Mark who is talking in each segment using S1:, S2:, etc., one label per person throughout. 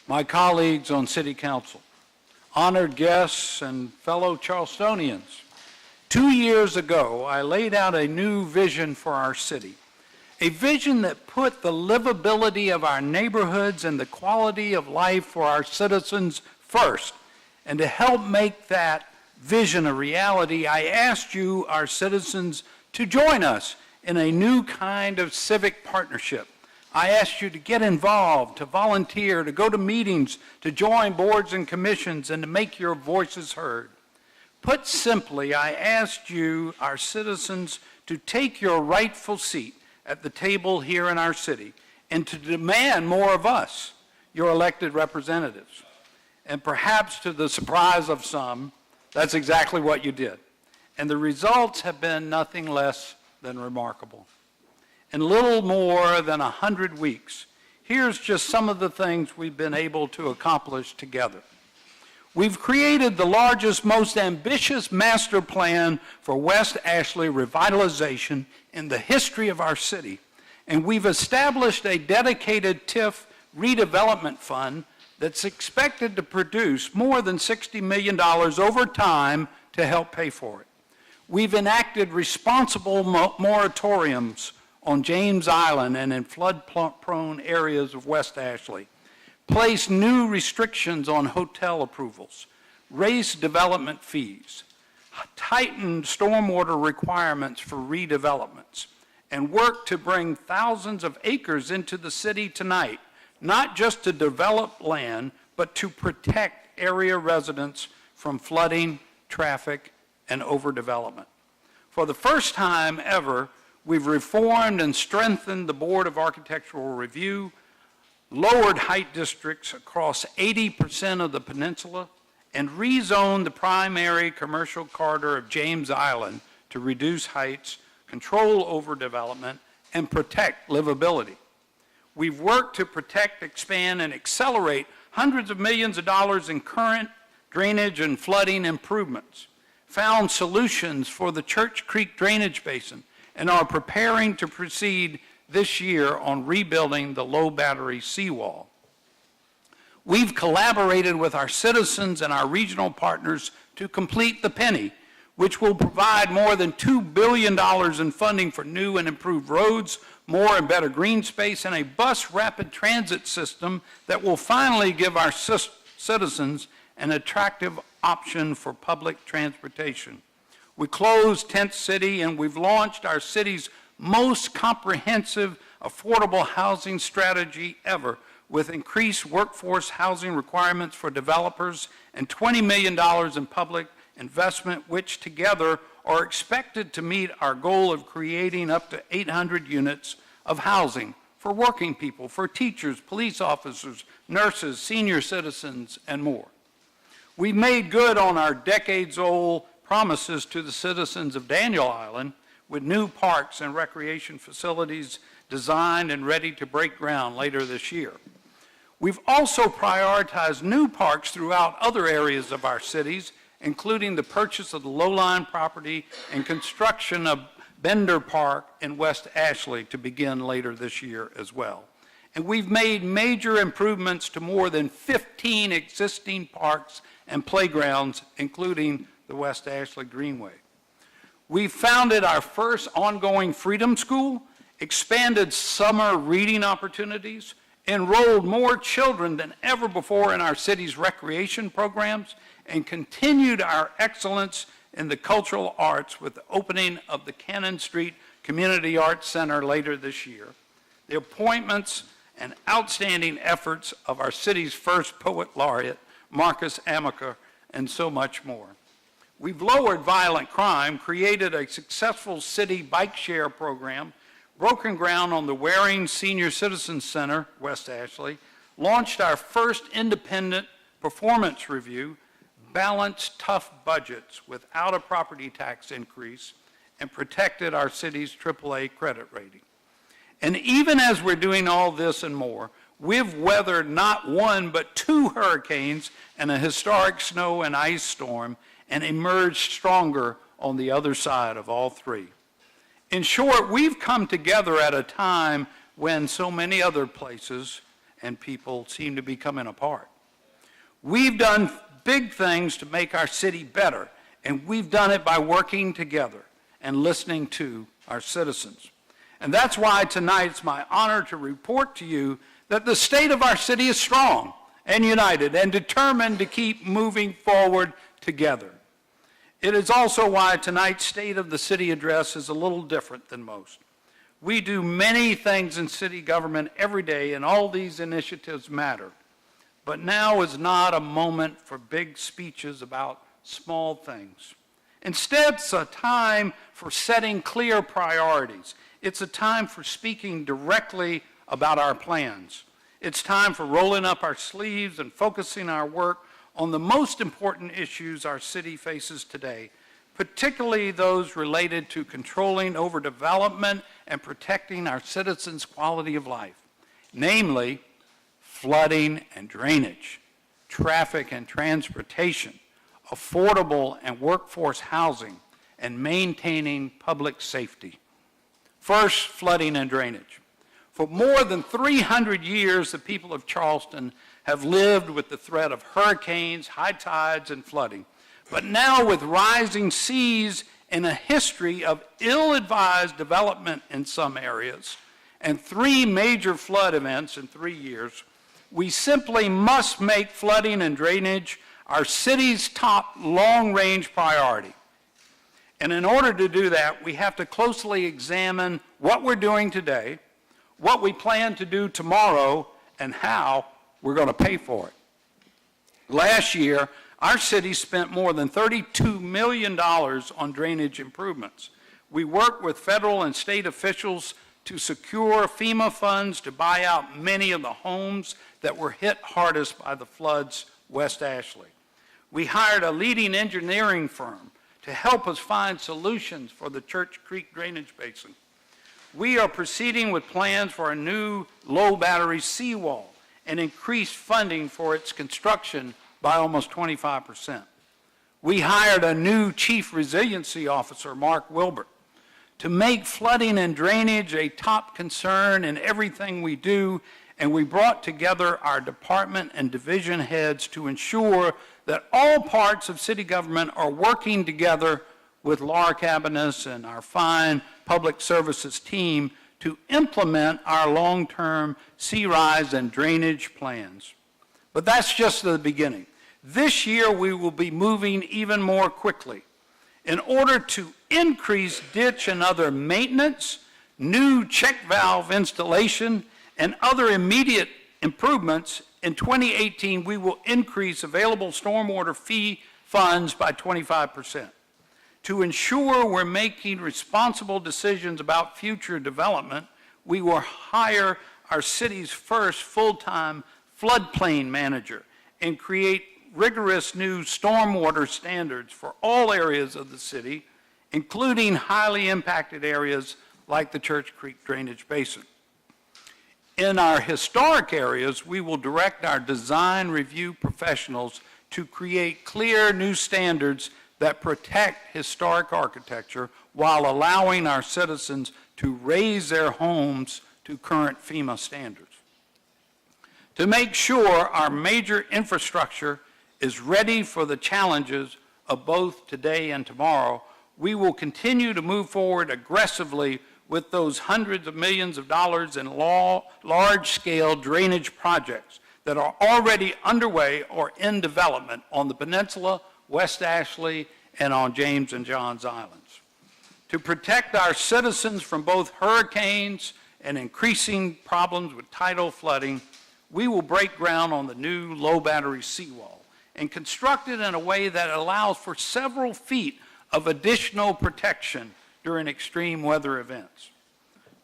S1: my colleagues on City Council, honored guests, and fellow Charlestonians. 2 years ago, I laid out a new vision for our city, a vision that put the livability of our neighborhoods and the quality of life for our citizens first. And to help make that vision a reality, I asked you, our citizens, to join us in a new kind of civic partnership. I asked you to get involved, to volunteer, to go to meetings, to join boards and commissions, and to make your voices heard. Put simply, I asked you, our citizens, to take your rightful seat at the table here in our city and to demand more of us, your elected representatives. And perhaps to the surprise of some, that's exactly what you did. And the results have been nothing less than remarkable. In little more than 100 weeks, here's just some of the things we've been able to accomplish together. We've created the largest, most ambitious master plan for West Ashley revitalization in the history of our city. And we've established a dedicated TIF redevelopment fund that's expected to produce more than $60 million over time to help pay for it. We've enacted responsible moratoriums on James Island and in flood-prone areas of West Ashley, placed new restrictions on hotel approvals, raised development fees, tightened stormwater requirements for redevelopments, and worked to bring thousands of acres into the city tonight, not just to develop land, but to protect area residents from flooding, traffic, and overdevelopment. For the first time ever, we've reformed and strengthened the Board of Architectural Review, lowered height districts across 80% of the peninsula, and rezoned the primary commercial corridor of James Island to reduce heights, control overdevelopment, and protect livability. We've worked to protect, expand, and accelerate hundreds of millions of dollars in current drainage and flooding improvements, found solutions for the Church Creek drainage basin, and are preparing to proceed this year on rebuilding the low battery seawall. We've collaborated with our citizens and our regional partners to complete the Penny, which will provide more than $2 billion in funding for new and improved roads, more and better green space, and a bus rapid transit system that will finally give our citizens an attractive option for public transportation. We closed Tent City, and we've launched our city's most comprehensive affordable housing strategy ever, with increased workforce housing requirements for developers and $20 million in public investment, which together are expected to meet our goal of creating up to 800 units of housing for working people, for teachers, police officers, nurses, senior citizens, and more. We've made good on our decades-old promises to the citizens of Daniel Island with new parks and recreation facilities designed and ready to break ground later this year. We've also prioritized new parks throughout other areas of our cities, including the purchase of the Lowline property and construction of Bender Park in West Ashley to begin later this year as well. And we've made major improvements to more than 15 existing parks and playgrounds, including the West Ashley Greenway. We founded our first ongoing Freedom School, expanded summer reading opportunities, enrolled more children than ever before in our city's recreation programs, and continued our excellence in the cultural arts with the opening of the Cannon Street Community Arts Center later this year, the appointments and outstanding efforts of our city's first poet laureate, Marcus Amaker, and so much more. We've lowered violent crime, created a successful city bike share program, broken ground on the Waring Senior Citizens Center, West Ashley, launched our first independent performance review, balanced tough budgets without a property tax increase, and protected our city's AAA credit rating. And even as we're doing all this and more, we've weathered not one but 2 hurricanes and a historic snow and ice storm, and emerged stronger on the other side of all 3. In short, we've come together at a time when so many other places and people seem to be coming apart. We've done big things to make our city better, and we've done it by working together and listening to our citizens. And that's why tonight it's my honor to report to you that the state of our city is strong and united and determined to keep moving forward together. It is also why tonight's State of the City address is a little different than most. We do many things in city government every day, and all these initiatives matter. But now is not a moment for big speeches about small things. Instead, it's a time for setting clear priorities. It's a time for speaking directly about our plans. It's time for rolling up our sleeves and focusing our work on the most important issues our city faces today, particularly those related to controlling overdevelopment and protecting our citizens' quality of life, namely flooding and drainage, traffic and transportation, affordable and workforce housing, and maintaining public safety. First, flooding and drainage. For more than 300 years, the people of Charleston have lived with the threat of hurricanes, high tides, and flooding. But now, with rising seas and a history of ill-advised development in some areas, and 3 major flood events in 3 years, we simply must make flooding and drainage our city's top long-range priority. And in order to do that, we have to closely examine what we're doing today, what we plan to do tomorrow, and how we're going to pay for it. Last year, our city spent more than $32 million on drainage improvements. We worked with federal and state officials to secure FEMA funds to buy out many of the homes that were hit hardest by the floods West Ashley. We hired a leading engineering firm to help us find solutions for the Church Creek drainage basin. We are proceeding with plans for a new low-battery seawall and increased funding for its construction by almost 25%. We hired a new Chief Resiliency Officer, Mark Wilbert, to make flooding and drainage a top concern in everything we do, and we brought together our department and division heads to ensure that all parts of city government are working together with Laura Cabanis and our fine public services team to implement our long-term sea rise and drainage plans. But that's just the beginning. This year we will be moving even more quickly. In order to increase ditch and other maintenance, new check valve installation, and other immediate improvements, in 2018 we will increase available stormwater fee funds by 25%. To ensure we're making responsible decisions about future development, we will hire our city's first full-time floodplain manager and create rigorous new stormwater standards for all areas of the city, including highly impacted areas like the Church Creek drainage basin. In our historic areas, we will direct our design review professionals to create clear new standards that protect historic architecture while allowing our citizens to raise their homes to current FEMA standards. To make sure our major infrastructure is ready for the challenges of both today and tomorrow, we will continue to move forward aggressively with those hundreds of millions of dollars in large-scale drainage projects that are already underway or in development on the peninsula, West Ashley, and on James and Johns Islands. To protect our citizens from both hurricanes and increasing problems with tidal flooding, we will break ground on the new low-battery seawall and construct it in a way that allows for several feet of additional protection during extreme weather events.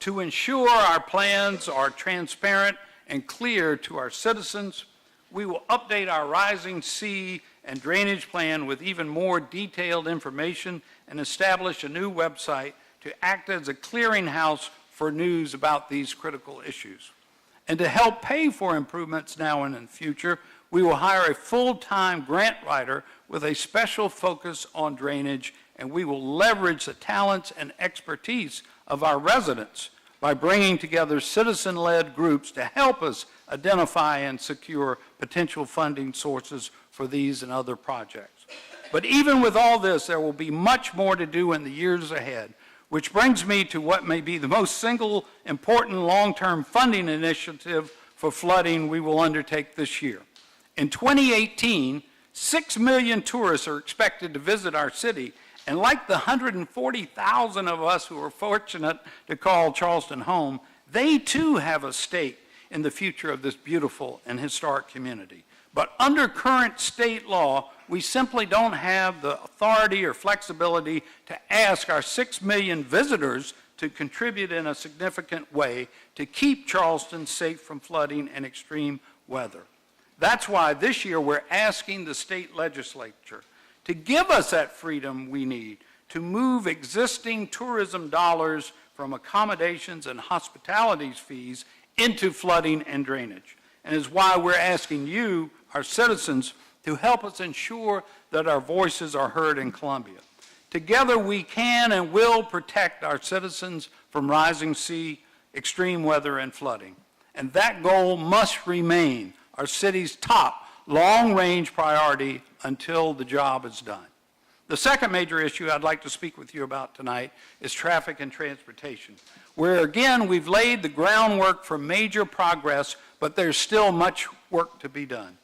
S1: To ensure our plans are transparent and clear to our citizens, we will update our rising sea and drainage plan with even more detailed information and establish a new website to act as a clearinghouse for news about these critical issues. And to help pay for improvements now and in the future, we will hire a full-time grant writer with a special focus on drainage, and we will leverage the talents and expertise of our residents by bringing together citizen-led groups to help us identify and secure potential funding sources for these and other projects. But even with all this, there will be much more to do in the years ahead, which brings me to what may be the most single important long-term funding initiative for flooding we will undertake this year. In 2018, 6 million tourists are expected to visit our city, and like the 140,000 of us who are fortunate to call Charleston home, they too have a stake in the future of this beautiful and historic community. But under current state law, we simply don't have the authority or flexibility to ask our 6 million visitors to contribute in a significant way to keep Charleston safe from flooding and extreme weather. That's why this year we're asking the state legislature to give us that freedom we need to move existing tourism dollars from accommodations and hospitality fees into flooding and drainage. And is why we're asking you, our citizens, to help us ensure that our voices are heard in Columbia. Together we can and will protect our citizens from rising sea, extreme weather, and flooding. And that goal must remain our city's top long-range priority until the job is done. The second major issue I'd like to speak with you about tonight is traffic and transportation, where again we've laid the groundwork for major progress, but there's still much work to be done.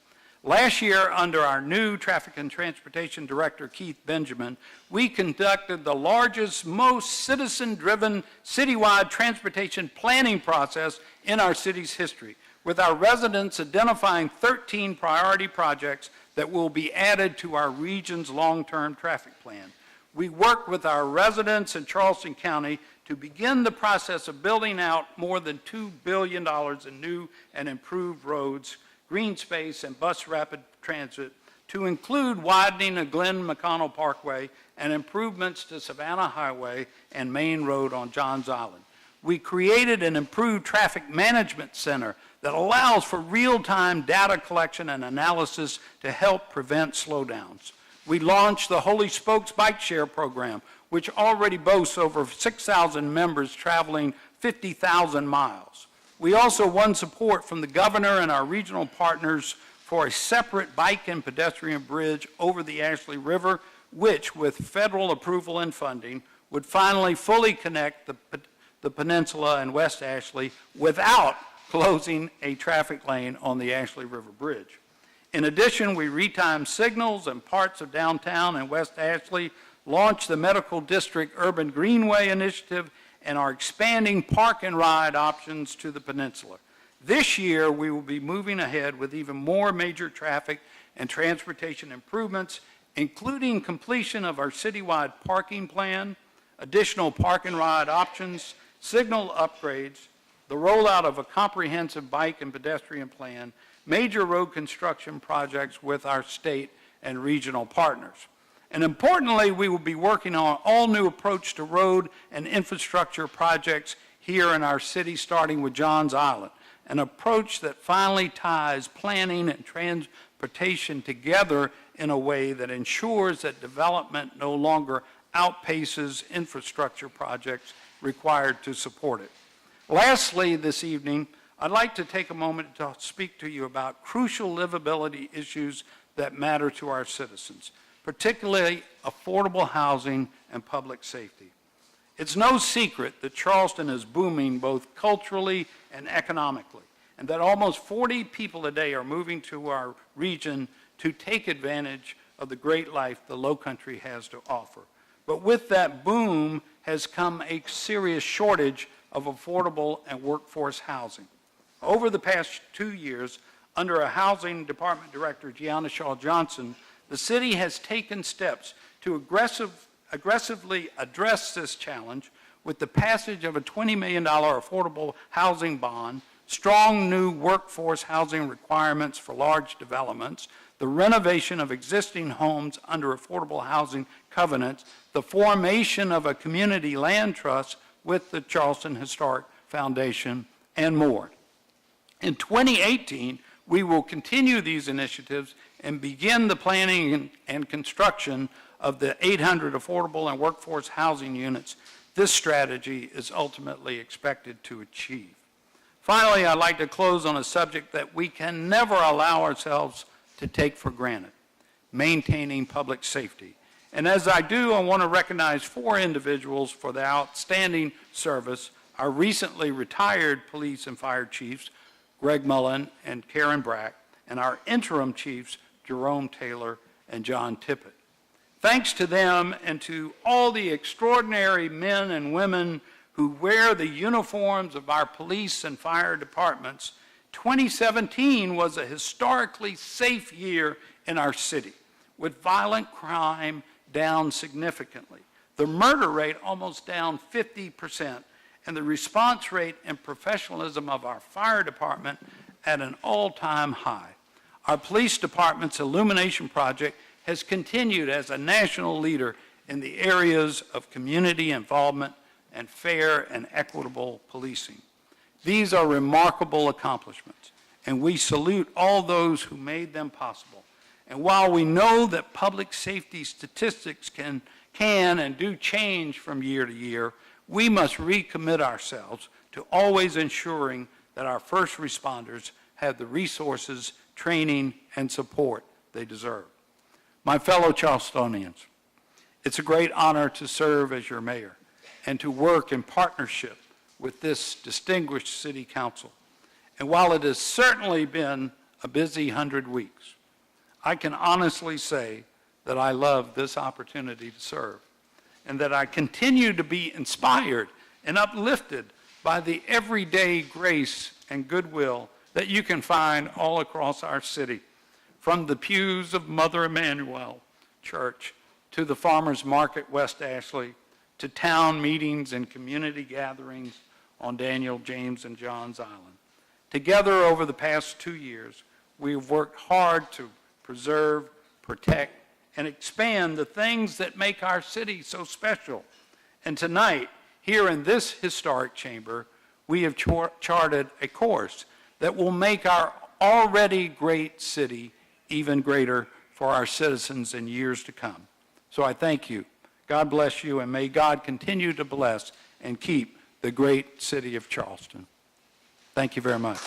S1: Last year, under our new Traffic and Transportation Director, Keith Benjamin, we conducted the largest, most citizen-driven citywide transportation planning process in our city's history, with our residents identifying 13 priority projects that will be added to our region's long-term traffic plan. We worked with our residents in Charleston County to begin the process of building out more than $2 billion in new and improved roads, green space, and bus rapid transit, to include widening the Glenn McConnell Parkway and improvements to Savannah Highway and Main Road on Johns Island. We created an improved traffic management center that allows for real-time data collection and analysis to help prevent slowdowns. We launched the Holy Spokes Bike Share program, which already boasts over 6,000 members traveling 50,000 miles. We also won support from the governor and our regional partners for a separate bike and pedestrian bridge over the Ashley River, which, with federal approval and funding, would finally fully connect the peninsula and West Ashley without closing a traffic lane on the Ashley River Bridge. In addition, we retimed signals in parts of downtown and West Ashley, launched the Medical District Urban Greenway Initiative, and are expanding park and ride options to the peninsula. This year, we will be moving ahead with even more major traffic and transportation improvements, including completion of our citywide parking plan, additional park and ride options, signal upgrades, the rollout of a comprehensive bike and pedestrian plan, major road construction projects with our state and regional partners. And importantly, we will be working on an all-new approach to road and infrastructure projects here in our city, starting with Johns Island, an approach that finally ties planning and transportation together in a way that ensures that development no longer outpaces infrastructure projects required to support it. Lastly, this evening, I'd like to take a moment to speak to you about crucial livability issues that matter to our citizens, particularly affordable housing and public safety. It's no secret that Charleston is booming both culturally and economically, and that almost 40 people a day are moving to our region to take advantage of the great life the Lowcountry has to offer. But with that boom has come a serious shortage of affordable and workforce housing. Over the past 2 years, under a Housing Department Director, Gianna Shaw Johnson, the city has taken steps to aggressively address this challenge with the passage of a $20 million affordable housing bond, strong new workforce housing requirements for large developments, the renovation of existing homes under affordable housing covenants, the formation of a community land trust with the Charleston Historic Foundation, and more. In 2018, we will continue these initiatives and begin the planning and construction of the 800 affordable and workforce housing units this strategy is ultimately expected to achieve. Finally, I'd like to close on a subject that we can never allow ourselves to take for granted: maintaining public safety. And as I do, I want to recognize 4 individuals for their outstanding service: our recently retired police and fire chiefs, Greg Mullen and Karen Brack, and our interim chiefs, Jerome Taylor and John Tippett. Thanks to them and to all the extraordinary men and women who wear the uniforms of our police and fire departments, 2017 was a historically safe year in our city, with violent crime down significantly, the murder rate almost down 50%, and the response rate and professionalism of our fire department at an all-time high. Our police department's illumination project has continued as a national leader in the areas of community involvement and fair and equitable policing. These are remarkable accomplishments, and we salute all those who made them possible. And while we know that public safety statistics can and do change from year to year, we must recommit ourselves to always ensuring that our first responders have the resources, training, and support they deserve. My fellow Charlestonians, it's a great honor to serve as your mayor and to work in partnership with this distinguished city council. And while it has certainly been a busy 100 weeks, I can honestly say that I love this opportunity to serve, and that I continue to be inspired and uplifted by the everyday grace and goodwill that you can find all across our city, from the pews of Mother Emanuel Church to the Farmers Market West Ashley, to town meetings and community gatherings on Daniel, James, and John's Island. Together over the past 2 years, we've worked hard to preserve, protect, and expand the things that make our city so special. And tonight, here in this historic chamber, we have charted a course that will make our already great city even greater for our citizens in years to come. So I thank you. God bless you, and may God continue to bless and keep the great city of Charleston. Thank you very much.